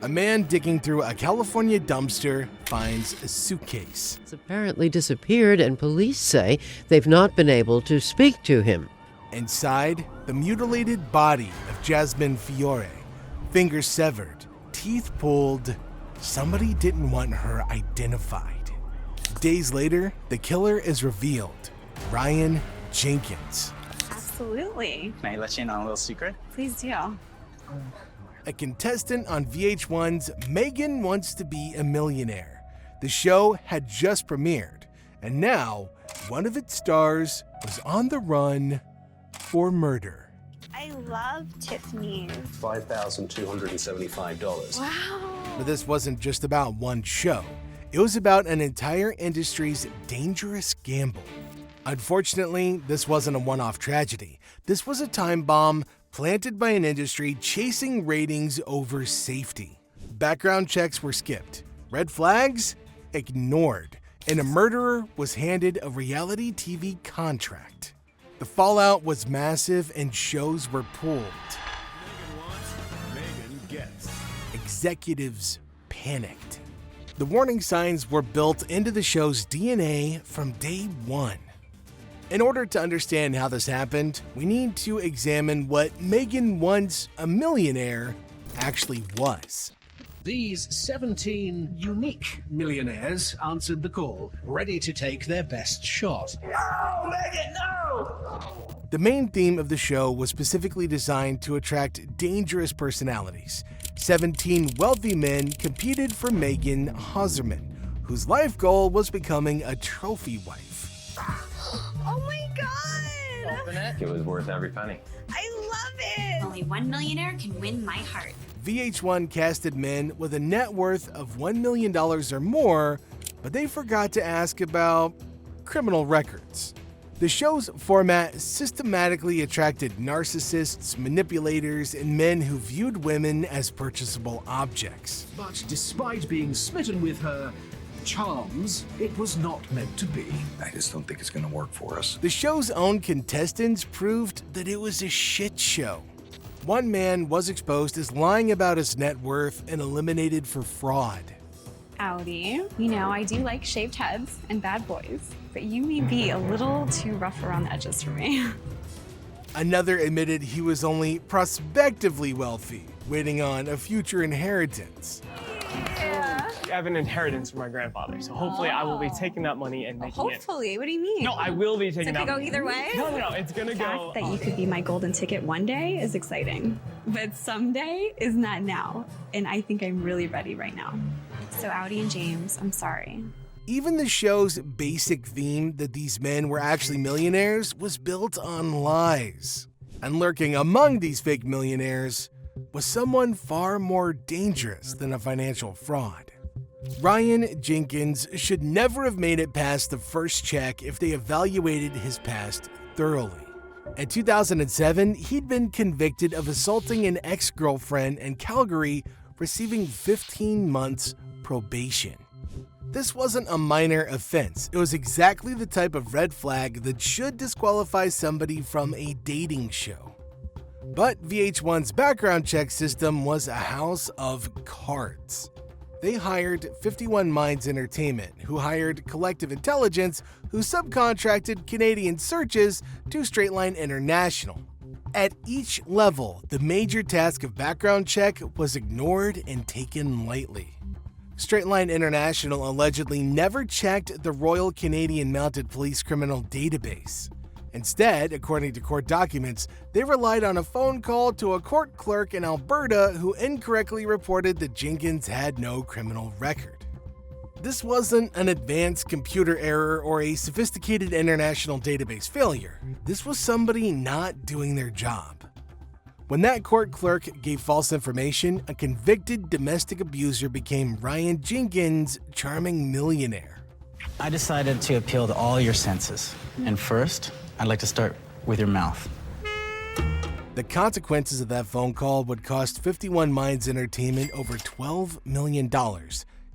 A man digging through a California dumpster finds a suitcase. It's apparently disappeared, and police say they've not been able to speak to him. Inside, the mutilated body of Jasmine Fiore, fingers severed, teeth pulled. Somebody didn't want her identified. Days later, the killer is revealed. Ryan Jenkins. Absolutely. May I let you in on a little secret? Please do. A contestant on VH1's Megan Wants to Be a Millionaire. The show had just premiered, and now one of its stars was on the run for murder. I love Tiffany's. $5,275. Wow. But this wasn't just about one show. It was about an entire industry's dangerous gamble. Unfortunately, this wasn't a one-off tragedy. This was a time bomb planted by an industry chasing ratings over safety. Background checks were skipped, red flags ignored, and a murderer was handed a reality TV contract. The fallout was massive and shows were pulled. Megan wants, Megan gets. Executives panicked. The warning signs were built into the show's DNA from day one. In order to understand how this happened, we need to examine what Megan Wants a Millionaire actually was. These 17 unique millionaires answered the call, ready to take their best shot. No, Megan, no! The main theme of the show was specifically designed to attract dangerous personalities. 17 wealthy men competed for Megan Hauserman, whose life goal was becoming a trophy wife. Oh my God. Open it. It was worth every penny. I love it. Only one millionaire can win my heart. VH1 casted men with a net worth of $1 million or more, but they forgot to ask about criminal records. The show's format systematically attracted narcissists, manipulators, and men who viewed women as purchasable objects. But despite being smitten with her charms, it was not meant to be. I just don't think it's gonna work for us. The show's own contestants proved that it was a shit show. One man was exposed as lying about his net worth and eliminated for fraud. Audi, you know, I do like shaved heads and bad boys, but you may be a little too rough around the edges for me. Another admitted he was only prospectively wealthy, waiting on a future inheritance. Yeah. I have an inheritance from my grandfather, so hopefully I will be taking that money and making it. Hopefully, what do you mean? No, I will be taking So it that could go either way? No, it's gonna The go. fact that you could be my golden ticket one day is exciting, but someday is not now, and I think I'm really ready right now. So Audi and James, I'm sorry. Even the show's basic theme that these men were actually millionaires was built on lies. And lurking among these fake millionaires was someone far more dangerous than a financial fraud. Ryan Jenkins should never have made it past the first check if they evaluated his past thoroughly. In 2007, he'd been convicted of assaulting an ex-girlfriend in Calgary, receiving 15 months probation. This wasn't a minor offense. It was exactly the type of red flag that should disqualify somebody from a dating show. But VH1's background check system was a house of cards. They hired 51 Minds Entertainment, who hired Collective Intelligence, who subcontracted Canadian searches to Straight Line International. At each level, the major task of background check was ignored and taken lightly. Straight Line International allegedly never checked the Royal Canadian Mounted Police criminal database. Instead, according to court documents, they relied on a phone call to a court clerk in Alberta who incorrectly reported that Jenkins had no criminal record. This wasn't an advanced computer error or a sophisticated international database failure. This was somebody not doing their job. When that court clerk gave false information, a convicted domestic abuser became Ryan Jenkins' charming millionaire. I decided to appeal to all your senses. And first, I'd like to start with your mouth. The consequences of that phone call would cost 51 Minds Entertainment over $12 million,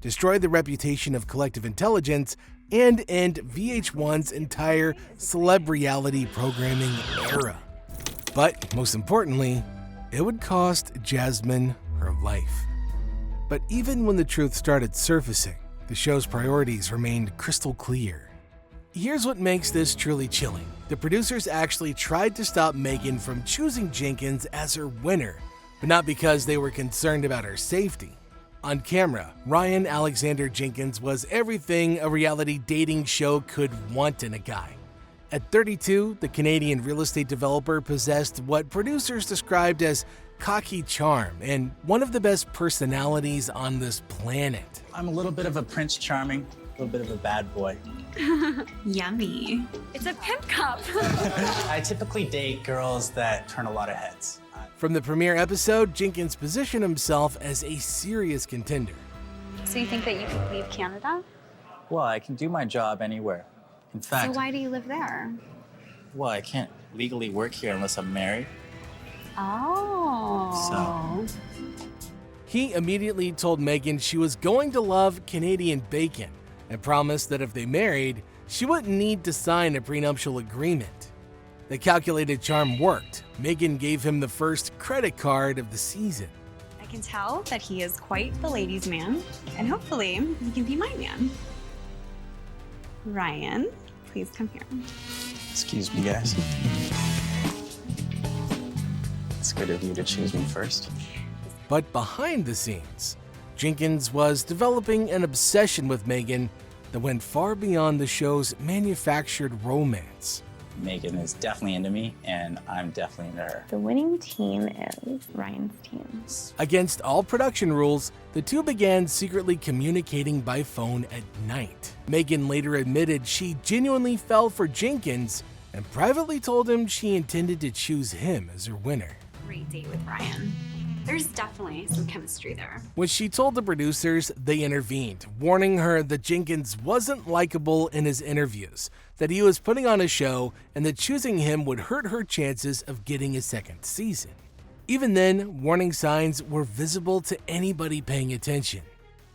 destroy the reputation of Collective Intelligence, and end VH1's entire celeb reality programming era. But most importantly, it would cost Jasmine her life. But even when the truth started surfacing, the show's priorities remained crystal clear. Here's what makes this truly chilling. The producers actually tried to stop Megan from choosing Jenkins as her winner, but not because they were concerned about her safety. On camera, Ryan Alexander Jenkins was everything a reality dating show could want in a guy. At 32, the Canadian real estate developer possessed what producers described as cocky charm and one of the best personalities on this planet. I'm a little bit of a Prince Charming, a little bit of a bad boy. Yummy. It's a pimp cup. I typically date girls that turn a lot of heads. From the premiere episode, Jenkins positioned himself as a serious contender. So you think that you could leave Canada? Well, I can do my job anywhere. In fact, So why do you live there? well, I can't legally work here unless I'm married. Oh. He immediately told Megan she was going to love Canadian bacon and promised that if they married, she wouldn't need to sign a prenuptial agreement. The calculated charm worked. Megan gave him the first credit card of the season. I can tell that he is quite the ladies' man, and hopefully he can be my man. Ryan, please come here. Excuse me, guys. It's good of you to choose me first. But behind the scenes, Jenkins was developing an obsession with Megan that went far beyond the show's manufactured romance. Megan is definitely into me, and I'm definitely into her. The winning team is Ryan's team. Against all production rules, the two began secretly communicating by phone at night. Megan later admitted she genuinely fell for Jenkins and privately told him she intended to choose him as her winner. Great date with Ryan. There's definitely some chemistry there. When she told the producers, they intervened, warning her that Jenkins wasn't likable in his interviews, that he was putting on a show, and that choosing him would hurt her chances of getting a second season. Even then, warning signs were visible to anybody paying attention.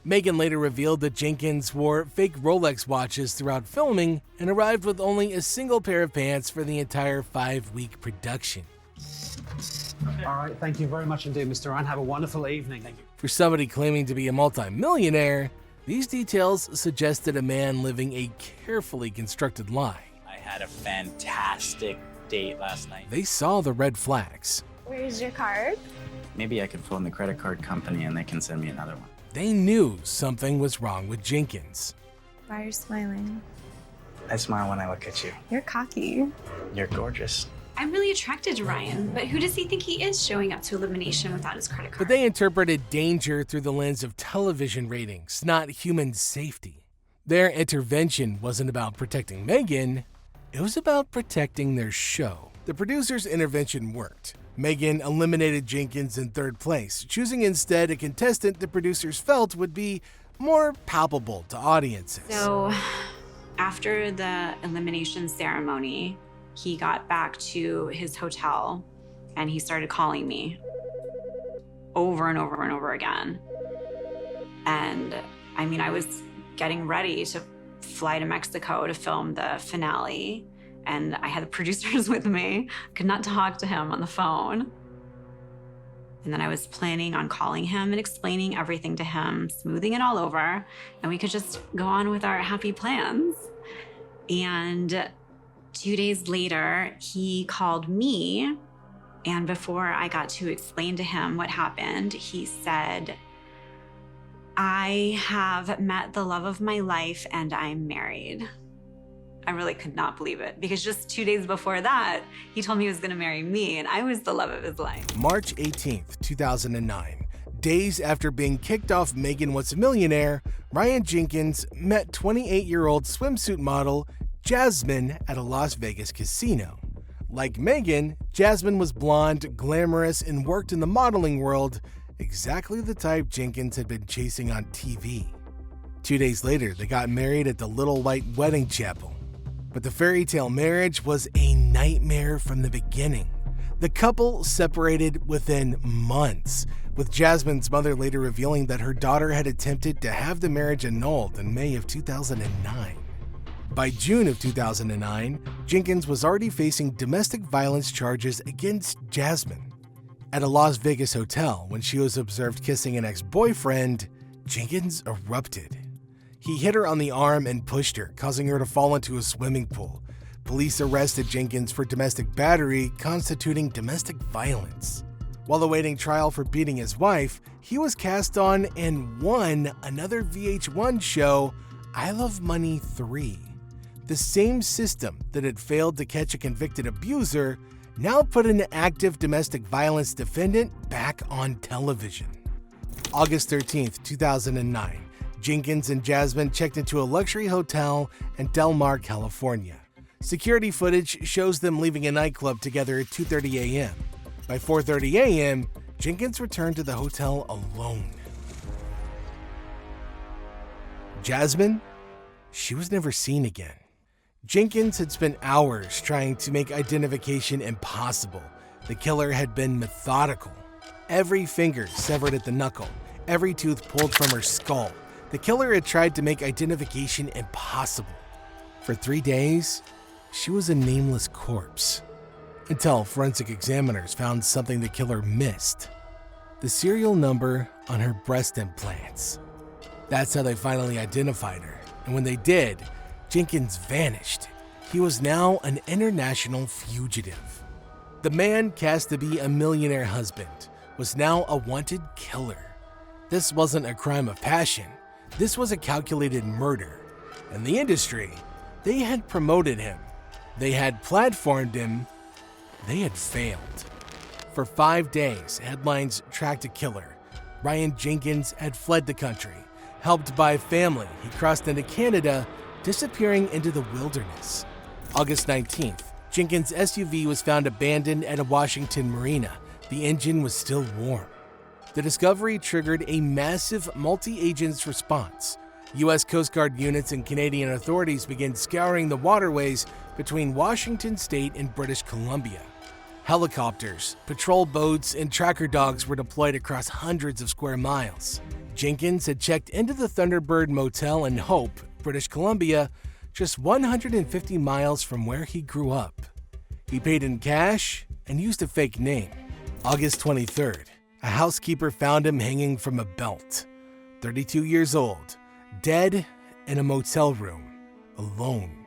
Megan later revealed that Jenkins wore fake Rolex watches throughout filming and arrived with only a single pair of pants for the entire 5-week production. All right, thank you very much indeed, Mr. Ryan. Have a wonderful evening. Thank you. For somebody claiming to be a multi-millionaire, these details suggested a man living a carefully constructed lie. I had a fantastic date last night. They saw the red flags. Where's your card? Maybe I could phone the credit card company and they can send me another one. They knew something was wrong with Jenkins. Why are you smiling? I smile when I look at you. You're cocky. You're gorgeous. I'm really attracted to Ryan, but who does he think he is showing up to elimination without his credit But card? they interpreted danger through the lens of television ratings, not human safety. Their intervention wasn't about protecting Megan, it was about protecting their show. The producers' intervention worked. Megan eliminated Jenkins in third place, choosing instead a contestant the producers felt would be more palpable to audiences. So, after the elimination ceremony, he got back to his hotel and he started calling me over and over and over again. And I mean, I was getting ready to fly to Mexico to film the finale, and I had the producers with me, could not talk to him on the phone. And then I was planning on calling him and explaining everything to him, smoothing it all over, and we could just go on with our happy plans. And 2 days later, he called me, and before I got to explain to him what happened, he said, "I have met the love of my life and I'm married." I really could not believe it, because just 2 days before that, he told me he was gonna marry me, and I was the love of his life. March 18th, 2009, days after being kicked off Megan What's a Millionaire, Ryan Jenkins met 28-year-old swimsuit model Jasmine at a Las Vegas casino. Like Megan, Jasmine was blonde, glamorous, and worked in the modeling world, exactly the type Jenkins had been chasing on TV. 2 days later, they got married at the Little White Wedding Chapel. But the fairy tale marriage was a nightmare from the beginning. The couple separated within months, with Jasmine's mother later revealing that her daughter had attempted to have the marriage annulled in May of 2009. By June of 2009, Jenkins was already facing domestic violence charges against Jasmine. At a Las Vegas hotel, when she was observed kissing an ex-boyfriend, Jenkins erupted. He hit her on the arm and pushed her, causing her to fall into a swimming pool. Police arrested Jenkins for domestic battery, constituting domestic violence. While awaiting trial for beating his wife, he was cast on and won another VH1 show, I Love Money 3. The same system that had failed to catch a convicted abuser now put an active domestic violence defendant back on television. August 13th, 2009, Jenkins and Jasmine checked into a luxury hotel in Del Mar, California. Security footage shows them leaving a nightclub together at 2:30 a.m. By 4:30 a.m., Jenkins returned to the hotel alone. Jasmine? She was never seen again. Jenkins had spent hours trying to make identification impossible. The killer had been methodical. Every finger severed at the knuckle, every tooth pulled from her skull. The killer had tried to make identification impossible. For 3 days, she was a nameless corpse. Until forensic examiners found something the killer missed: the serial number on her breast implants. That's how they finally identified her. And when they did, Jenkins vanished. He was now an international fugitive. The man cast to be a millionaire husband was now a wanted killer. This wasn't a crime of passion. This was a calculated murder. In the industry, they had promoted him. They had platformed him. They had failed. For 5 days, headlines tracked a killer. Ryan Jenkins had fled the country. Helped by family, he crossed into Canada, disappearing into the wilderness. August 19th, Jenkins' SUV was found abandoned at a Washington marina. The engine was still warm. The discovery triggered a massive multi-agents response. U.S. Coast Guard units and Canadian authorities began scouring the waterways between Washington State and British Columbia. Helicopters, patrol boats, and tracker dogs were deployed across hundreds of square miles. Jenkins had checked into the Thunderbird Motel in Hope, British Columbia, just 150 miles from where he grew up. He paid in cash and used a fake name. August 23rd, a housekeeper found him hanging from a belt. 32 years old, dead in a motel room, alone.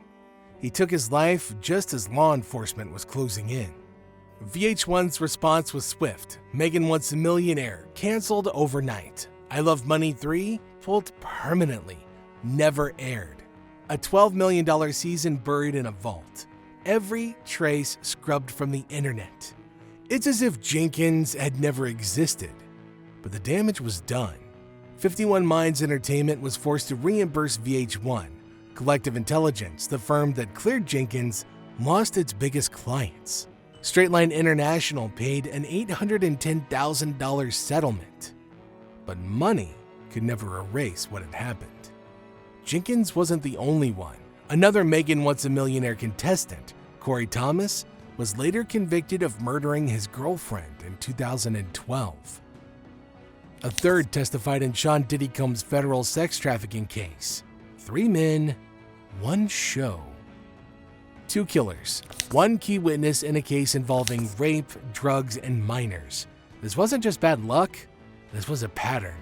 He took his life just as law enforcement was closing in. VH1's response was swift. Megan Wants a Millionaire canceled overnight. I Love Money 3 pulled permanently, never aired. A $12 million season buried in a vault. Every trace scrubbed from the internet. It's as if Jenkins had never existed, but the damage was done. 51 Minds Entertainment was forced to reimburse VH1. Collective Intelligence, the firm that cleared Jenkins, lost its biggest clients. Straight Line International paid an $810,000 settlement. But money could never erase what had happened. Jenkins wasn't the only one. Another Megan Wants a Millionaire contestant, Corey Thomas, was later convicted of murdering his girlfriend in 2012. A third testified in Sean Diddy Combs' federal sex trafficking case. 3 men, 1 show. 2 killers, 1 key witness in a case involving rape, drugs, and minors. This wasn't just bad luck, this was a pattern.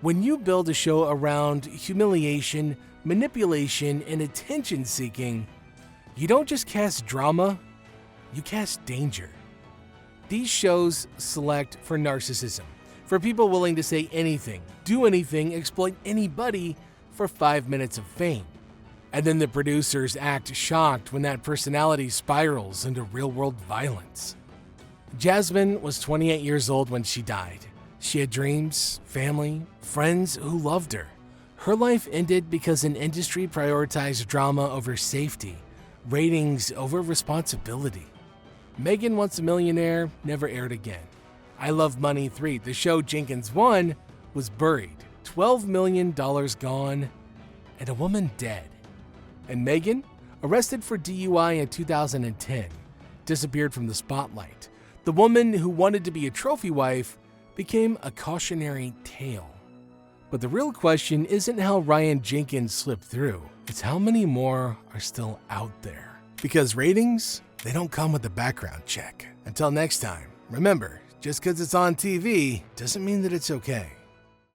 When you build a show around humiliation, manipulation, and attention-seeking, you don't just cast drama, you cast danger. These shows select for narcissism, for people willing to say anything, do anything, exploit anybody for 5 minutes of fame. And then the producers act shocked when that personality spirals into real-world violence. Jasmine was 28 years old when she died. She had dreams, family, friends who loved her. Her life ended because an industry prioritized drama over safety, ratings over responsibility. Megan Wants a Millionaire never aired again. I Love Money 3, the show Jenkins won, was buried. $12 million gone, and a woman dead. And Megan, arrested for DUI in 2010, disappeared from the spotlight. The woman who wanted to be a trophy wife became a cautionary tale. But the real question isn't how Ryan Jenkins slipped through, it's how many more are still out there. Because ratings, they don't come with a background check. Until next time, remember, Just because it's on TV doesn't mean that it's okay.